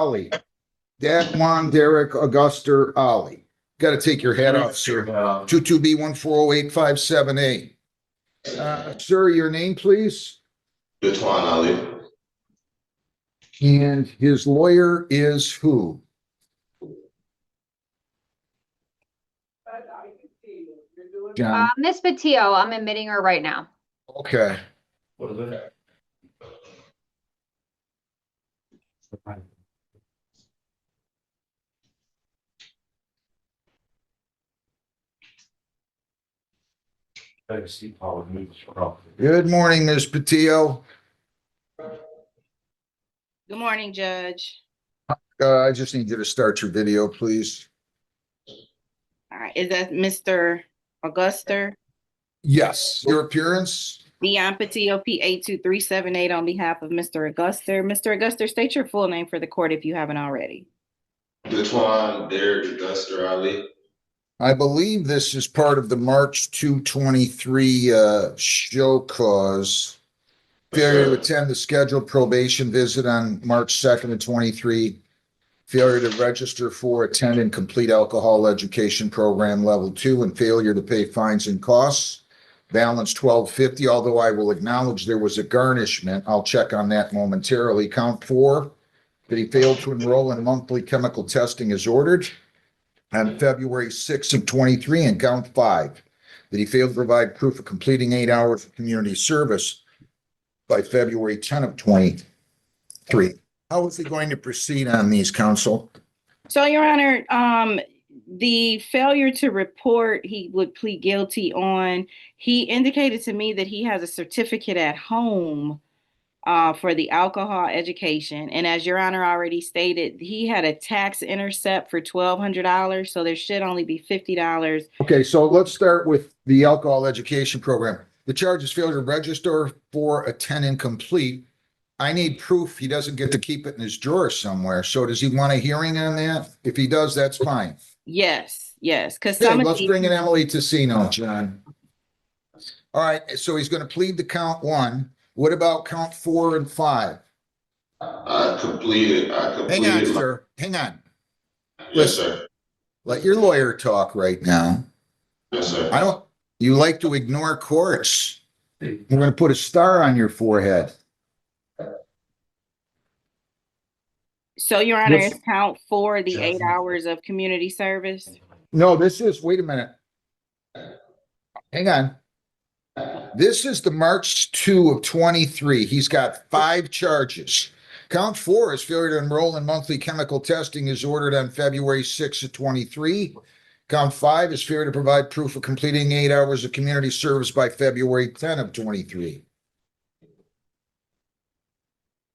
Ali. Datwan, Derek, Auguster, Ali. Got to take your hat off, sir. 22B1408578. Sir, your name, please. Datwan Ali. And his lawyer is who? John. Miss Patillo, I'm admitting her right now. Okay. What is it? Good morning, Ms. Patillo. Good morning, Judge. I just need you to start your video, please. All right, is that Mr. Auguster? Yes. Your appearance? Dion Patillo, P82378 on behalf of Mr. Auguster. Mr. Auguster, state your full name for the court if you haven't already. Datwan Derek Auguster Ali. I believe this is part of the March 223 show cause. Failure to attend the scheduled probation visit on March 2nd of 23. Failure to register for, attend, and complete alcohol education program level 2, and failure to pay fines and costs. Balance $12.50, although I will acknowledge there was a garnishment. I'll check on that momentarily. Count 4, that he failed to enroll in monthly chemical testing as ordered on February 6th of 23, and count 5, that he failed to provide proof of completing 8 hours of community service by February 10 of 23. How is he going to proceed on these, counsel? So, Your Honor, the failure to report he would plead guilty on, he indicated to me that he has a certificate at home for the alcohol education. And as Your Honor already stated, he had a tax intercept for $1,200, so there should only be $50. Okay, so let's start with the alcohol education program. The charge is failure to register for, attend, and complete. I need proof he doesn't get to keep it in his drawer somewhere. So does he want a hearing on that? If he does, that's fine. Yes, because Okay, some of let's bring in Emily Tessino, John. All right, so he's going to plead to count 1. What about count 4 and 5? I completed. Hang on, sir. Hang on. Yes, sir. Let your lawyer talk right now. Yes, sir. You like to ignore courts. We're going to put a star on your forehead. So, Your Honor, it's count 4, the 8 hours of community service. No, this is, wait a minute. Hang on. This is the March 2 of 23. He's got 5 charges. Count 4 is failure to enroll in monthly chemical testing as ordered on February 6 of 23. Count 5 is failure to provide proof of completing 8 hours of community service by February 10 of 23.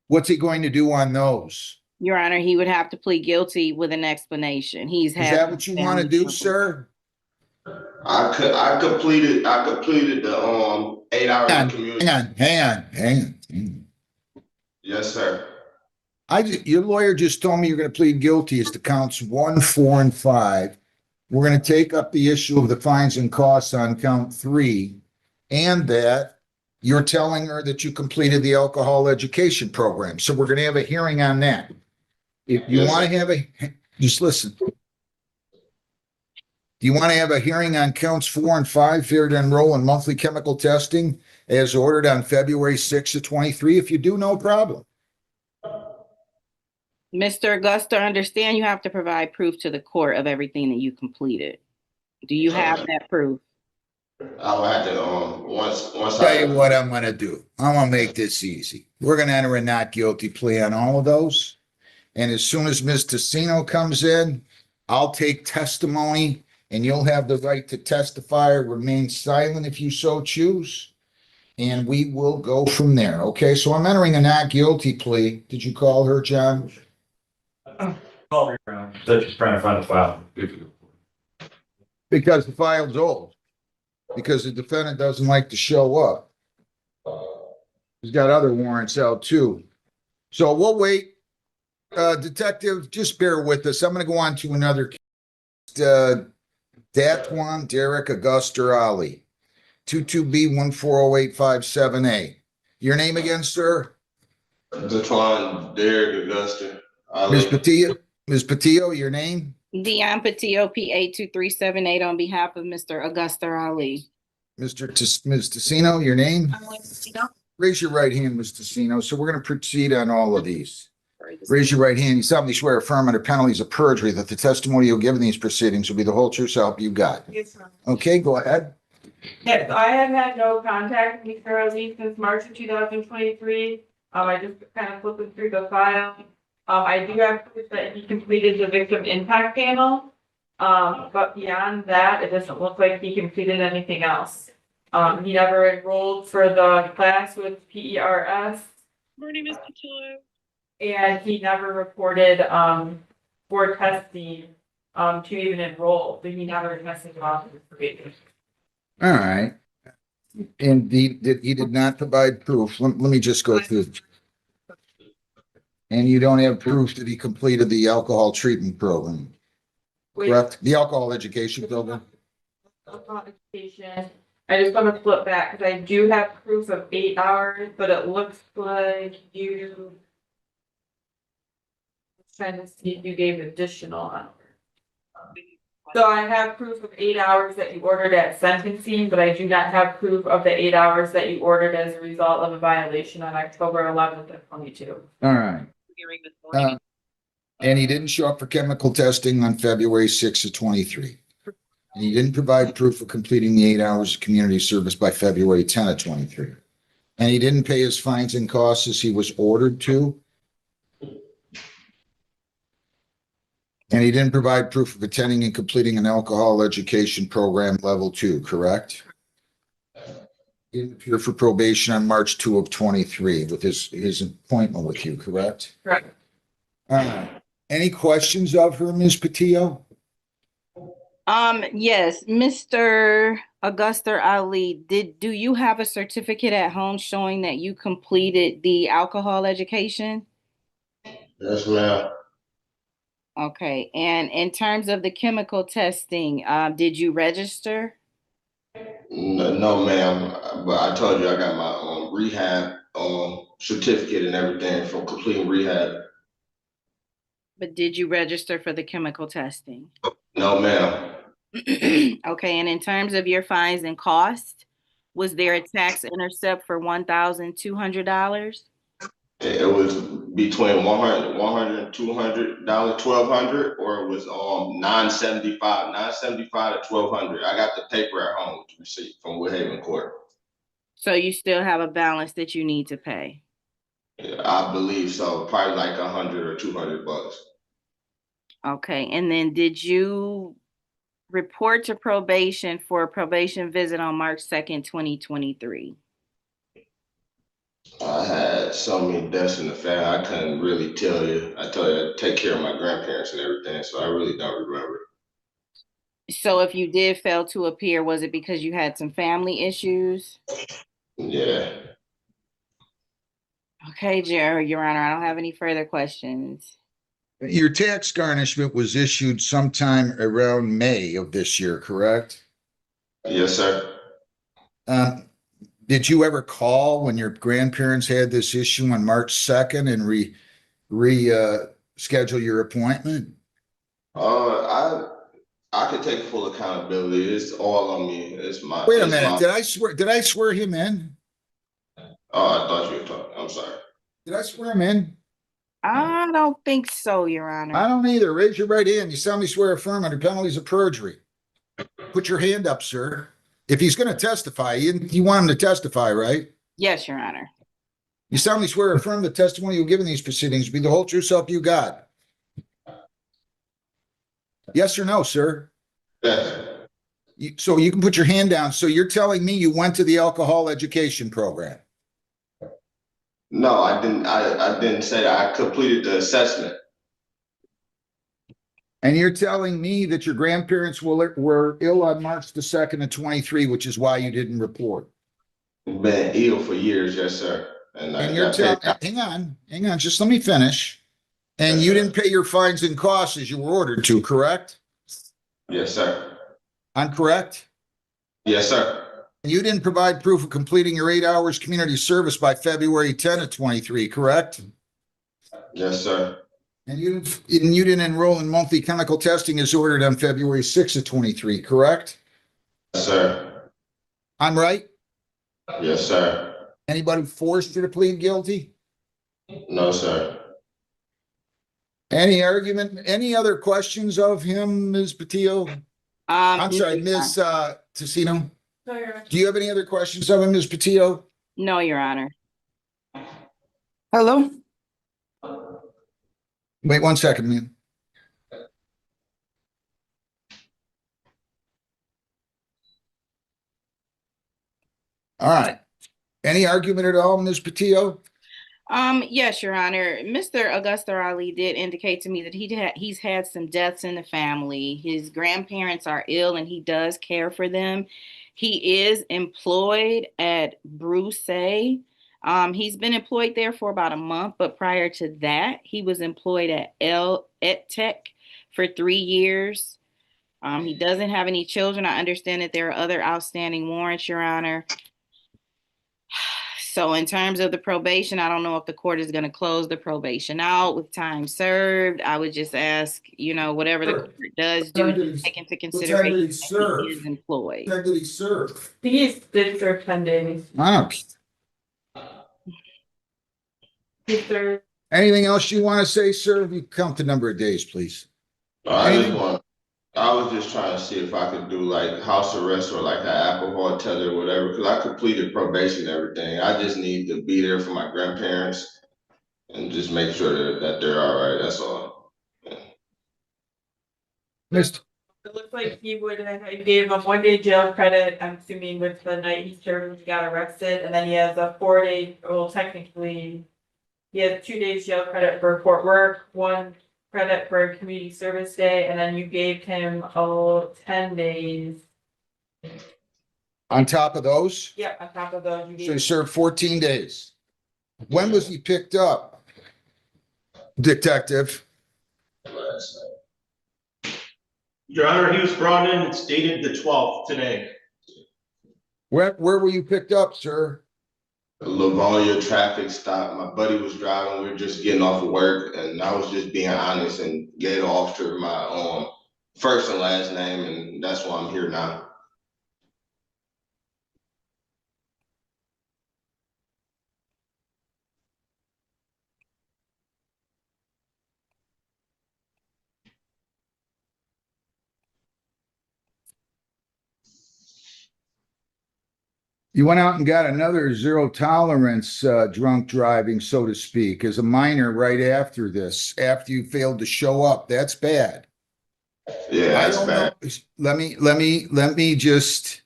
What's he going to do on those? Your Honor, he would have to plead guilty with an explanation. Is that what you want to do, sir? I completed the 8 hours of community. Hang on. Yes, sir. Your lawyer just told me you're going to plead guilty as to counts 1, 4, and 5. We're going to take up the issue of the fines and costs on count 3, and that you're telling her that you completed the alcohol education program. So we're going to have a hearing on that. If you want to have just listen. Do you want to have a hearing on counts 4 and 5, failure to enroll in monthly chemical testing as ordered on February 6 of 23? If you do, no problem. Mr. Augusta, understand you have to provide proof to the court of everything that you completed. Do you have that proof? I will have to once Tell you what I'm going to do. I'm going to make this easy. We're going to enter a not guilty plea on all of those. And as soon as Ms. Tessino comes in, I'll take testimony, and you'll have the right to testify or remain silent if you so choose. And we will go from there. Okay, so I'm entering a not guilty plea. Did you call her, John? Call me around. So she's trying to find the file. Because the file's old. Because the defendant doesn't like to show up. He's got other warrants out too. So we'll wait. Detective, just bear with us. I'm going to go on to another case. Datwan Derek Auguster Ali. 22B1408578. Your name again, sir? Datwan Derek Auguster Ms. Ali. Patillo, Ms. Patillo, your name? Dion Patillo, P 82378 on behalf of Mr. Augusta Ali. Ms. Tessino, your name? Raise your right hand, Ms. Tessino. So we're going to proceed on all of these. Raise your right hand. You solemnly swear affirm under penalties of perjury that the testimony you'll give in these proceedings will be the whole truth, so help you God. Yes, sir. Okay, go ahead. Yes, I have had no contact with Mr. Ali since March of 2023. I just kind of flipping through the file. I do have proof that he completed the victim impact panel. But beyond that, it doesn't look like he completed anything else. He never enrolled for the class with PERS. Morning, Ms. Patillo. And he never reported, for testing, to even enroll, so he never tested positive for babies. All right. And he did not provide proof. Let me just go through. And you don't have proof that he completed the alcohol treatment program, correct? The alcohol education program? Education. I just want to flip back because I do have proof of 8 hours, but it looks like you. Trying to see if you gave additional hours. So I have proof of 8 hours that you ordered at sentencing, but I do not have proof of the 8 hours that you ordered as a result of a violation on October 11th of 22. All right. And he didn't show up for chemical testing on February 6th of 23. And he didn't provide proof of completing the 8 hours of community service by February 10 of 23. And he didn't pay his fines and costs as he was ordered to. And he didn't provide proof of attending and completing an alcohol education program level 2, correct? He didn't appear for probation on March 2 of 23 with his appointment with you, correct? Correct. All right. Any questions of her, Ms. Patillo? Yes, Mr. Augusta Ali, do you have a certificate at home showing that you completed the alcohol education? Yes, ma'am. Okay, and in terms of the chemical testing, did you register? No, ma'am, but I told you I got my rehab certificate and everything from completing rehab. But did you register for the chemical testing? No, ma'am. Okay, and in terms of your fines and costs, was there a tax intercept for $1,200? It was between $100 and $200, $1,200, or it was $975 to $1,200. I got the paper at home with the receipt from Woodhaven Court. So you still have a balance that you need to pay? Yeah, I believe so. Probably like $100 or $200. Okay, and then did you report to probation for a probation visit on March 2nd, 2023? I had so many deaths in the family, I couldn't really tell you. I told you I take care of my grandparents and everything, so I really don't remember. So if you did fail to appear, was it because you had some family issues? Yeah. Okay, Your Honor, I don't have any further questions. Your tax garnishment was issued sometime around May of this year, correct? Yes, sir. Did you ever call when your grandparents had this issue on March 2nd and schedule your appointment? I could take full accountability. It's all on me. It's my. Wait a it's minute. my- Did I swear him in? Oh, I thought you were talking. I'm sorry. Did I swear him in? I don't think so, Your Honor. I don't either. Raise your right hand. You solemnly swear affirm under penalties of perjury. Put your hand up, sir. If he's going to testify, you want him to testify, right? Yes, Your Honor. You solemnly swear affirm the testimony you'll give in these proceedings will be the whole true self you got. Yes or no, sir? Yes. So you can put your hand down. So you're telling me you went to the alcohol education program? No, I didn't. I didn't say that. I completed the assessment. And you're telling me that your grandparents were ill on March the 2nd of 23, which is why you didn't report. Been ill for years, yes, sir. And you're telling, hang on, just let me finish. And you didn't pay your fines and costs as you were ordered to, correct? Yes, sir. I'm correct? Yes, sir. And you didn't provide proof of completing your 8 hours community service by February 10 of 23, correct? Yes, sir. And you didn't enroll in monthly chemical testing as ordered on February 6th of 23, correct? Yes, sir. I'm right? Yes, sir. Anybody forced you to plead guilty? No, sir. Any argument, any other questions of him, Ms. Patillo? I'm sorry, Ms. Tassino. Do you have any other questions of him, Ms. Patillo? No, Your Honor. Hello? Wait 1 second, man. All right. Any argument at all, Ms. Patillo? Yes, Your Honor. Mr. Augusta Ali did indicate to me that he's had some deaths in the family. His grandparents are ill and he does care for them. He is employed at Bruce. He's been employed there for about a month, but prior to that, he was employed at Tech for 3 years. He doesn't have any children. I understand that there are other outstanding warrants, Your Honor. So in terms of the probation, I don't know if the court is going to close the probation out with time served. I would just ask, whatever the court does do, take into consideration he is employed. When did he serve? He did serve 10 days. Oh. He served. Anything else you want to say, sir? You count the number of days, please. I was just trying to see if I could do like house arrest or like an alcohol tether or whatever, because I completed probation and everything. I just need to be there for my grandparents and just make sure that they're all right. That's all. Mr. It looks like he gave him 1 day jail credit, I'm assuming with the night he served when he got arrested, and then he has a 4 day, well, technically, he has 2 days jail credit for court work, 1 credit for community service day, and then you gave him 10 days. On top of those? Yep, on top of those, you So he gave. served 14 days. When was he picked up? Detective? Your Honor, he was brought in, it's dated the 12th today. Where were you picked up, sir? Livonia traffic stop. My buddy was driving. We were just getting off of work, and I was just being honest and gave the officer my first and last name, and that's why I'm here now. You went out and got another zero tolerance drunk driving, so to speak, as a minor right after this, after you failed to show up. That's bad. Yeah, that's bad. Let me just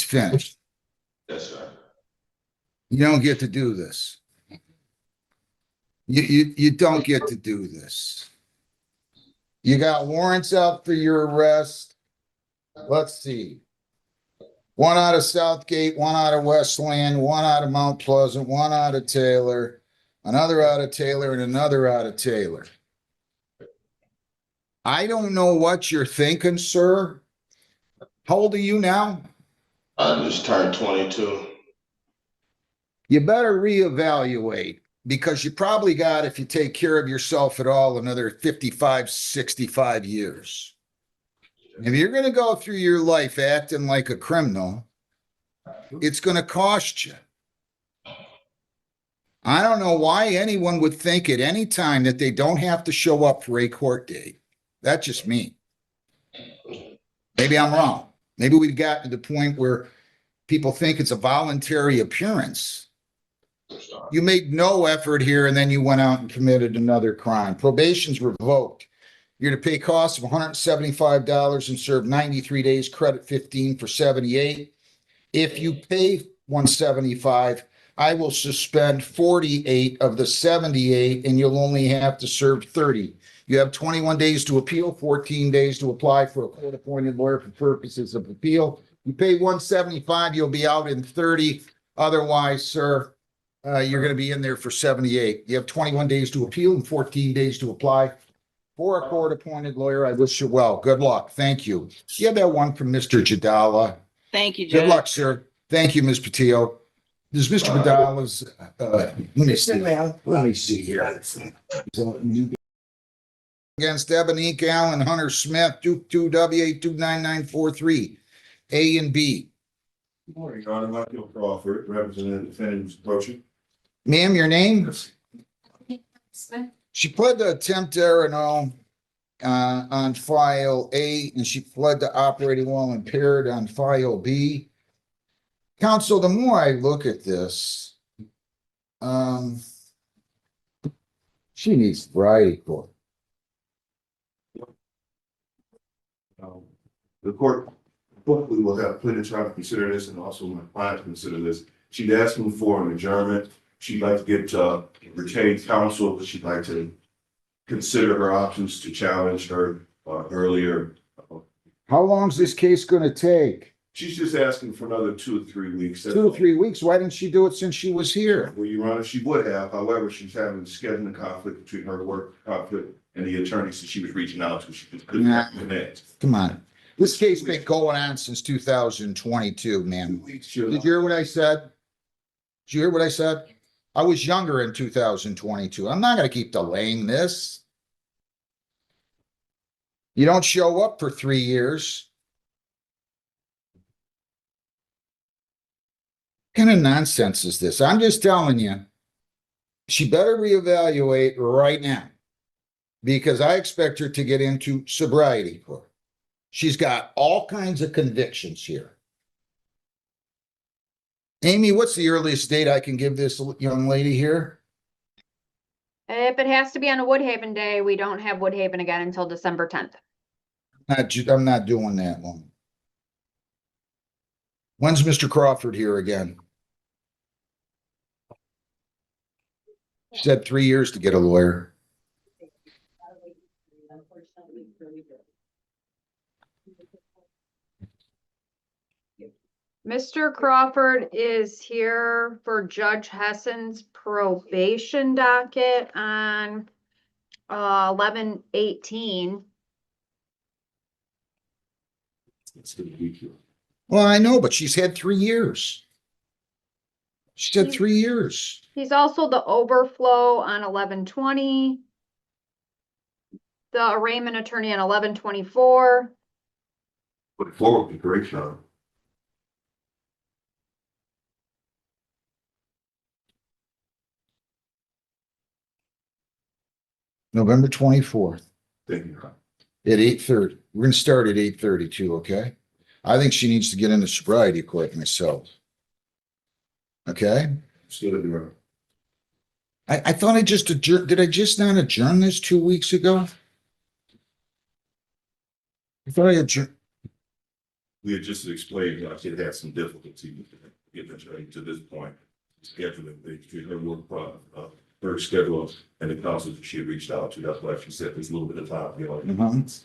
finish. Yes, sir. You don't get to do this. You don't get to do this. You got warrants out for your arrest. Let's see. 1 out of Southgate, 1 out of Westland, 1 out of Mount Pleasant, 1 out of Taylor, another out of Taylor, and another out of Taylor. I don't know what you're thinking, sir. How old are you now? I just turned 22. You better reevaluate, because you probably got, if you take care of yourself at all, another 55, 65 years. If you're going to go through your life acting like a criminal, it's going to cost you. I don't know why anyone would think at any time that they don't have to show up for a court date. That's just me. Maybe I'm wrong. Maybe we've gotten to the point where people think it's a voluntary appearance. You made no effort here, and then you went out and committed another crime. Probation's revoked. You're to pay costs of $175 and serve 93 days, credit 15 for 78. If you pay $175, I will suspend 48 of the 78, and you'll only have to serve 30. You have 21 days to appeal, 14 days to apply for a court-appointed lawyer for purposes of appeal. You pay $175, you'll be out in 30. Otherwise, sir, you're going to be in there for 78. You have 21 days to appeal and 14 days to apply for a court-appointed lawyer. I wish you well. Good luck. Thank you. You have that one from Mr. Jadala. Thank you, Judge. Good luck, sir. Thank you, Ms. Patillo. This is Mr. Jadala's, let me see here. against Ebonique Allen, Hunter Smith, Duke 2W829943, A and B. Good morning, Your Honor. Michael Crawford, representing the defendant who's approaching. Ma'am, your name? She pled to attempt Arano on file A, and she pled to operating while impaired on file B. Counsel, the more I look at this, she needs sobriety court. The court hopefully will have plenty of time to consider this, and also my client to consider this. She'd asked me for an adjournment. She'd like to get retained counsel, but she'd like to consider her options to challenge her earlier. How long's this case gonna take? She's just asking for another 2 or 3 weeks. 2 or 3 weeks? Why didn't she do it since she was here? Well, Your Honor, she would have. However, she's having a scheduling conflict between her work conflict and the attorneys that she was reaching out to. She couldn't connect. Come on. This case been going on since 2022, man. 2 weeks, Did you hear what I said? Did you hear what I said? I was younger in 2022. I'm not gonna keep delaying this. You don't show up for 3 years. What kind of nonsense is this? I'm just telling you. She better reevaluate right now. Because I expect her to get into sobriety court. She's got all kinds of convictions here. Amy, what's the earliest date I can give this young lady here? If it has to be on a Woodhaven day, we don't have Woodhaven again until December 10th. I'm not doing that one. When's Mr. Crawford here again? She said 3 years to get a lawyer. Mr. Crawford is here for Judge Hessen's probation docket on 11/18. It's gonna be here. Well, I know, but she's had 3 years. She said 3 years. He's also the overflow on 11/20. The arraignment attorney on 11/24. But forward would be great, Your Honor. November 24th Thank you, Your Honor. at 8:30. We're gonna start at 8:32, okay? I think she needs to get into sobriety court myself. Okay? Still in Your Honor. I thought I just adjourned. Did I just not adjourn this 2 weeks ago? I thought I adjourned. We had just explained, I had had some difficulty getting the attorney to this point. Scheduling, her work, her schedule and the counsel that she had reached out to. That's why she said there's a little bit of time, you know. Mhm.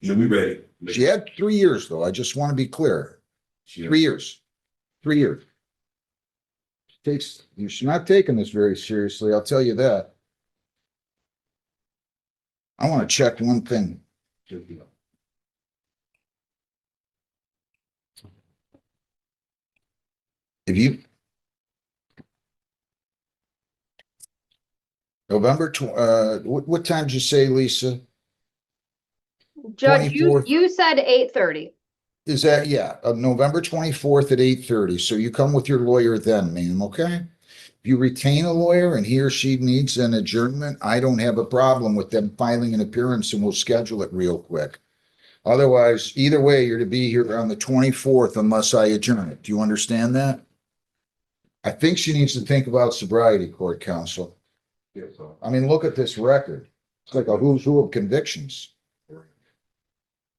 She'll be ready. She had 3 years though. I just want to be clear. 3 years. 3 years. She's not taking this very seriously, I'll tell you that. I want to check one thing. If you. November, what time did you say, Lisa? Judge, 24th. you said 8:30. Is that, yeah, November 24th at 8:30. So you come with your lawyer then, ma'am, okay? If you retain a lawyer and he or she needs an adjournment, I don't have a problem with them filing an appearance and we'll schedule it real quick. Otherwise, either way, you're to be here on the 24th unless I adjourn it. Do you understand that? I think she needs to think about sobriety court, counsel. Yes, sir. I mean, look at this record. It's like a who's who of convictions.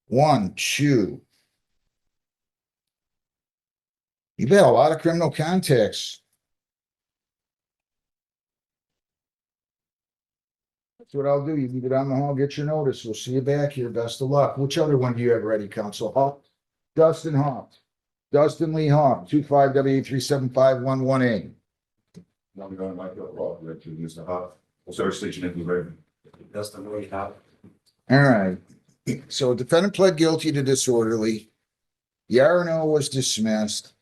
1, 2. You've had a lot of criminal contacts. That's what I'll do. You leave it on the hall, get your notice. We'll see you back here. Best of luck. Which other one do you have ready, counsel? Hawk? Dustin Hawk. Dustin Lee Hawk, 25W375118. Now we're going to Michael Crawford, to Mr. Huff. We'll start station in the record. Dustin Lee Hawk. All right. So defendant pled guilty to disorderly. Yarno was dismissed.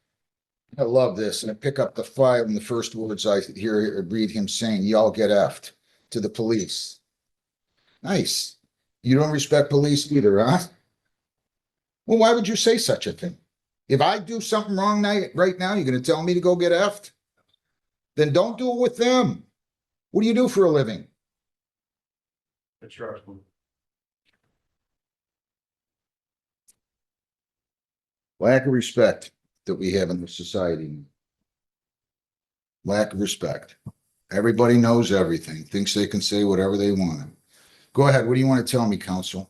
I love this. And I pick up the file and the first words I hear read him saying, y'all get effed to the police. Nice. You don't respect police either, huh? Well, why would you say such a thing? If I do something wrong right now, you're gonna tell me to go get effed? Then don't do it with them. What do you do for a living? Lack of respect that we have in the society. Lack of respect. Everybody knows everything, thinks they can say whatever they want. Go ahead. What do you want to tell me, counsel?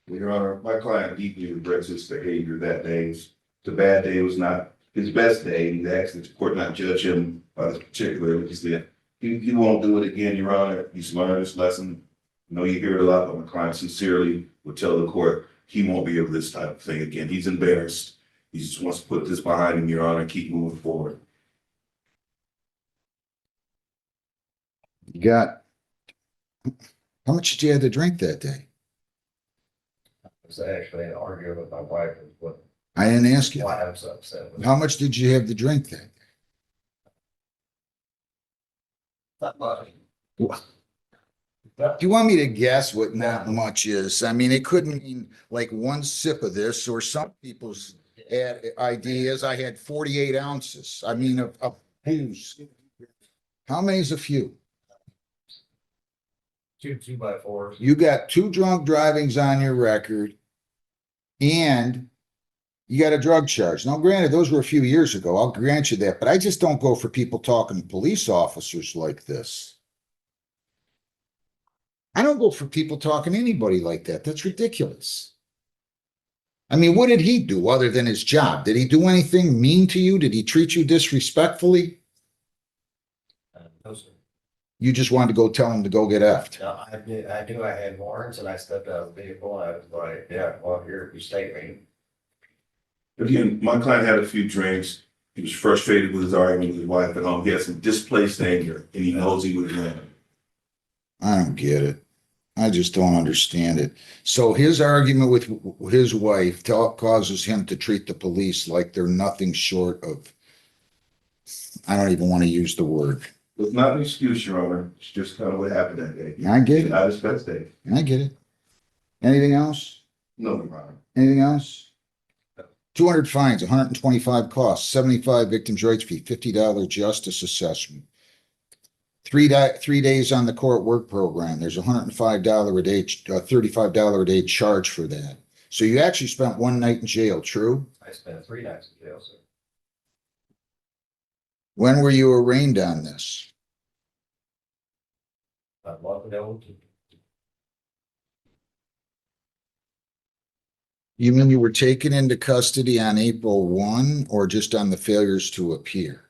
Your Honor, my client deeply regrets his behavior that day. The bad day was not his best day. He's asked that the court not judge him by this particular. He said he won't do it again, Your Honor. He's learned his lesson. I know you hear it a lot, but my client sincerely would tell the court he won't be able to do this type of thing again. He's embarrassed. He just wants to put this behind him, Your Honor, and keep moving forward. You got, how much did you have to drink that day? I was actually arguing with my wife as well. I didn't ask you. Why I was upset with How much did you have to drink that day? that money. Do you want me to guess what not much is? I mean, it couldn't mean like one sip of this, or some people's ideas. I had 48 ounces. I mean, of booze. How many's a few? Two 2x4s. You got 2 drunk drivings on your record, and you got a drug charge. Now, granted, those were a few years ago. I'll grant you that, but I just don't go for people talking to police officers like this. I don't go for people talking to anybody like that. That's ridiculous. I mean, what did he do other than his job? Did he do anything mean to you? Did he treat you disrespectfully? No, sir. You just wanted to go tell him to go get effed. No, I knew I had warrants and I stepped out of the vehicle and I was like, yeah, well, you're stating. Again, my client had a few drinks. He was frustrated with his argument with his wife at home. He had some displaced anger, and he knows he would win. I don't get it. I just don't understand it. So his argument with his wife causes him to treat the police like they're nothing short of, I don't even want to use the word. It's not an excuse, Your Honor. It's just kind of what happened that day. I get it. Not his best day. I get it. Anything else? No, Your Honor. Anything else? 200 fines, 125 costs, 75 victims' rights fee, $50 justice assessment. 3 days on the court work program. There's $105 a day, $35 a day charge for that. So you actually spent 1 night in jail, true? I spent 3 nights in jail, sir. When were you arraigned on this? A month ago. You mean you were taken into custody on April 1 or just on the failures to appear?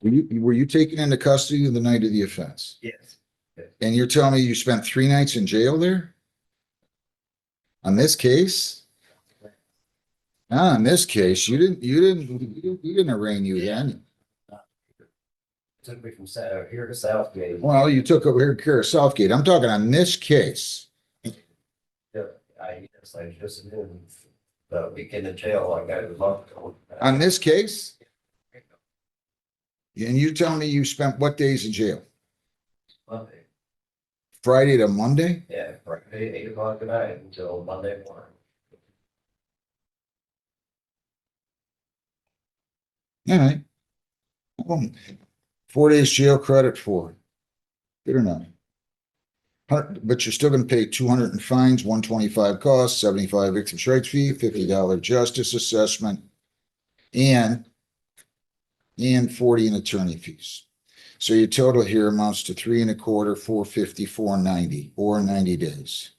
Were you taken into custody the night of the offense? Yes. And you're telling me you spent 3 nights in jail there? On this case? On this case, you didn't arraign you then. Took me from here to Southgate. Well, you took over here to Southgate. I'm talking on this case. I just did the weekend in jail like I was a month ago. On this case? And you telling me you spent what days in jail? Monday. Friday to Monday? Yeah, Friday, 8 o'clock at night until Monday morning. All right. Well, 4 days jail credit for it. Good enough. But you're still going to pay 200 in fines, 125 costs, 75 victims' rights fee, $50 justice assessment, and 40 in attorney fees. So your total here amounts to 3 1/4, 450, 490, or 90 days.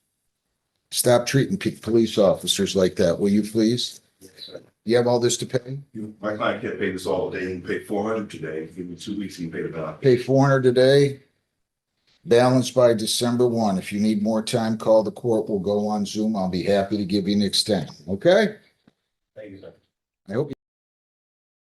Stop treating police officers like that, will you please? Yes, sir. You have all this to pay? My client can't pay this all day. He can pay 400 today. Give me 2 weeks, he can pay the balance. Pay 400 today. Balance by December 1. If you need more time, call the court. We'll go on Zoom. I'll be happy to give you an extension. Okay? Thank you, sir. I hope you